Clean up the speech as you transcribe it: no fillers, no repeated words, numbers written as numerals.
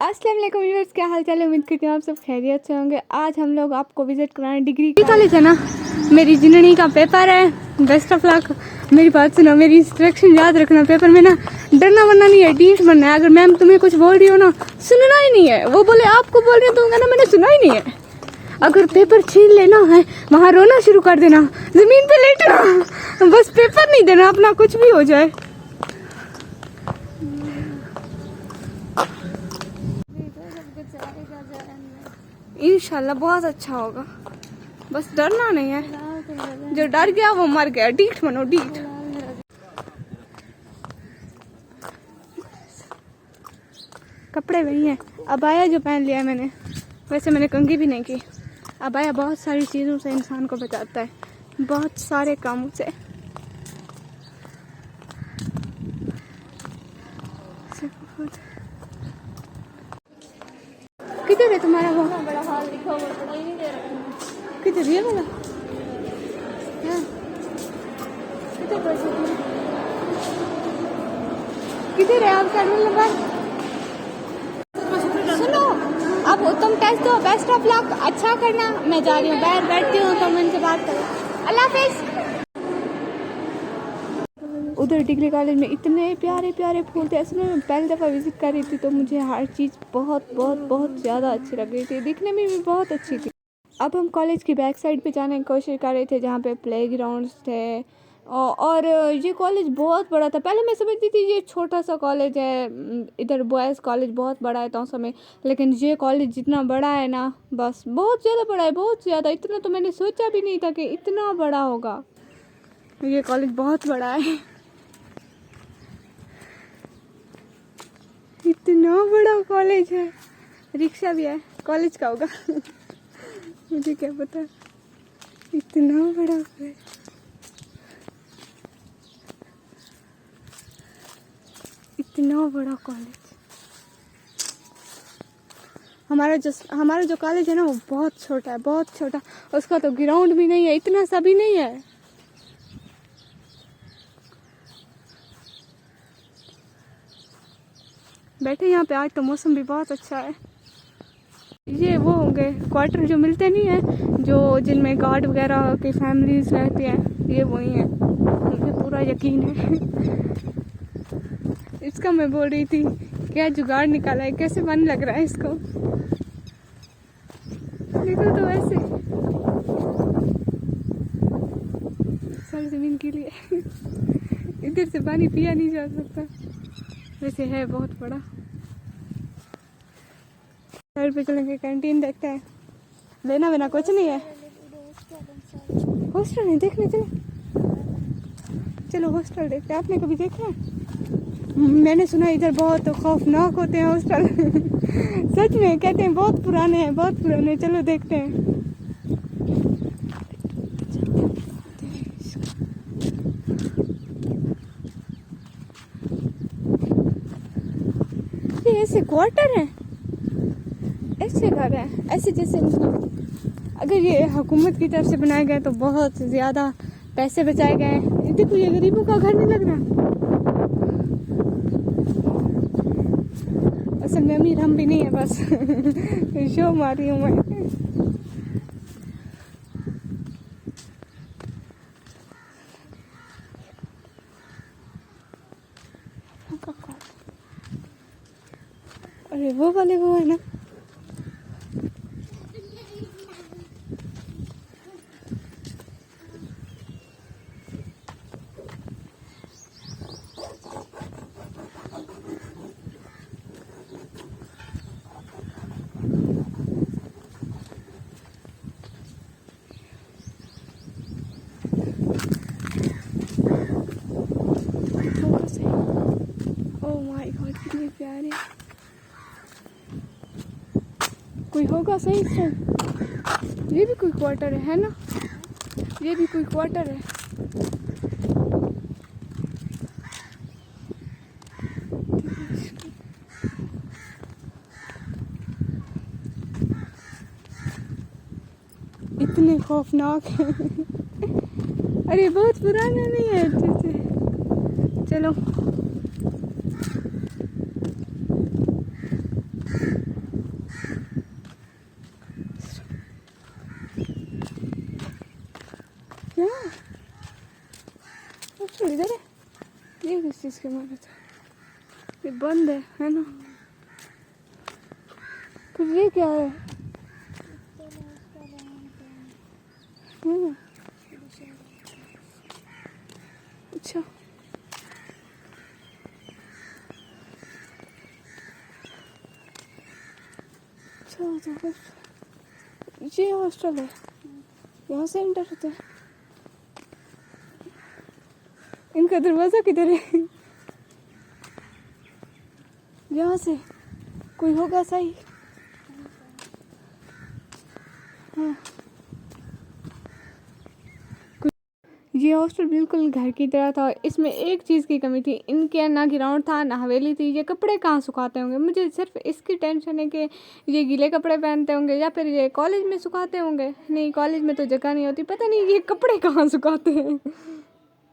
अस्सलाम वालेकुम व्यूअर्स, क्या हाल चाल है। उम्मीद करती हूँ आप सब खैरियत से होंगे। आज हम लोग आपको विजिट कराने डिग्री कॉलेज है ना। मेरी जिननी का पेपर है, बेस्ट ऑफ लक। मेरी बात सुनो, मेरी इंस्ट्रक्शन याद रखना। पेपर में ना डरना वरना नहीं है, डीठ बनना है। अगर मैम तुम्हें कुछ बोल रही हो ना, सुनना ही नहीं है। वो बोले आपको बोल रही हो तो मैंने सुना ही नहीं है। अगर पेपर छीन लेना है, वहाँ रोना शुरू कर देना, जमीन पे लेटना, बस पेपर नहीं देना अपना, कुछ भी हो जाए। इंशाल्लाह बहुत अच्छा होगा, बस डरना नहीं है। जो डर गया वो मर गया। डीठ बनो, डीठ। कपड़े वही हैं। अबाया जो पहन लिया मैंने, वैसे मैंने कंघी भी नहीं की। अबाया बहुत सारी चीज़ों से इंसान को बचाता है, बहुत सारे कामों से। किधर है तुम्हारा वो बड़ा हॉल? लिखा हुआ पढ़ाई नहीं दे रहा। किधर ये वाला? किधर है आपका रोल नंबर? सुनो, अब तुम टेस्ट दो, बेस्ट ऑफ लक, अच्छा करना। मैं जा रही हूँ, बाहर बैठती हूँ तो मैं उनसे बात करूँ। अल्लाह हाफिज। उधर डिग्री कॉलेज में इतने प्यारे प्यारे फूल थे। असल में मैं पहली दफ़ा विजिट कर रही थी तो मुझे हर चीज़ बहुत बहुत बहुत ज़्यादा अच्छी लग रही थी, दिखने में भी बहुत अच्छी थी। अब हम कॉलेज की बैक साइड पे जाने की कोशिश कर रहे थे, जहाँ पे प्ले ग्राउंड्स थे। और ये कॉलेज बहुत बड़ा था। पहले मैं समझती थी ये छोटा सा कॉलेज है, इधर बॉयज़ कॉलेज बहुत बड़ा है तो समय, लेकिन ये कॉलेज जितना बड़ा है ना, बस बहुत ज़्यादा बड़ा है, बहुत ज़्यादा। इतना तो मैंने सोचा भी नहीं था कि इतना बड़ा होगा। ये कॉलेज बहुत बड़ा है, इतना बड़ा कॉलेज है। रिक्शा भी है, कॉलेज का होगा मुझे क्या पता। इतना बड़ा कॉलेज, इतना बड़ा कॉलेज। हमारा जो कॉलेज है ना, वो बहुत छोटा है, बहुत छोटा। उसका तो ग्राउंड भी नहीं है, इतना सा भी नहीं है। बैठे यहाँ पे, आज तो मौसम भी बहुत अच्छा है। ये वो होंगे क्वार्टर जो मिलते नहीं है, जो जिनमें गार्ड वगैरह की फैमिलीज रहती हैं, ये वही हैं, मुझे पूरा यकीन है। इसका मैं बोल रही थी क्या जुगाड़ निकाला है, कैसे मन लग रहा है इसको। देखो तो ऐसे सारी जमीन के लिए इधर से पानी पिया नहीं जा सकता। वैसे है बहुत बड़ा। साइड पे चलेंगे, कैंटीन देखते हैं। लेना वेना कुछ नहीं है। हॉस्टल नहीं देखने चले, चलो हॉस्टल देखते हैं। आपने कभी देखा है? मैंने सुना इधर बहुत खौफनाक होते हैं हॉस्टल सच में कहते हैं बहुत पुराने हैं, बहुत पुराने। चलो देखते हैं। ये ऐसे क्वार्टर है, ऐसे घर है, ऐसे जैसे मतलब अगर ये हुकूमत की तरफ से बनाए गए तो बहुत ज़्यादा पैसे बचाए गए हैं। देखो ये गरीबों का घर नहीं लग रहा। असल में अमीर हम भी नहीं है, बस शो मार रही हूँ मैं। अरे वो वाले वो है ना, कितने प्यारे। कोई होगा सही इससे। ये भी कोई क्वार्टर है ना, ये भी कोई क्वार्टर है। इतने खौफनाक है अरे बहुत पुराना नहीं है अच्छे से। चलो इसके मारे थे। ये बंद है ना? फिर ये क्या है? अच्छा, तो फिर ये हॉस्टल है, यहाँ से एंटर होते हैं। इनका दरवाज़ा किधर है? यहाँ से कोई होगा सही। हाँ, ये हॉस्टल बिल्कुल घर की तरह था। इसमें एक चीज़ की कमी थी, इनके ना ग्राउंड था ना हवेली थी। ये कपड़े कहाँ सुखाते होंगे? मुझे सिर्फ इसकी टेंशन है कि ये गीले कपड़े पहनते होंगे या फिर ये कॉलेज में सुखाते होंगे। नहीं, कॉलेज में तो जगह नहीं होती, पता नहीं ये कपड़े कहाँ सुखाते हैं।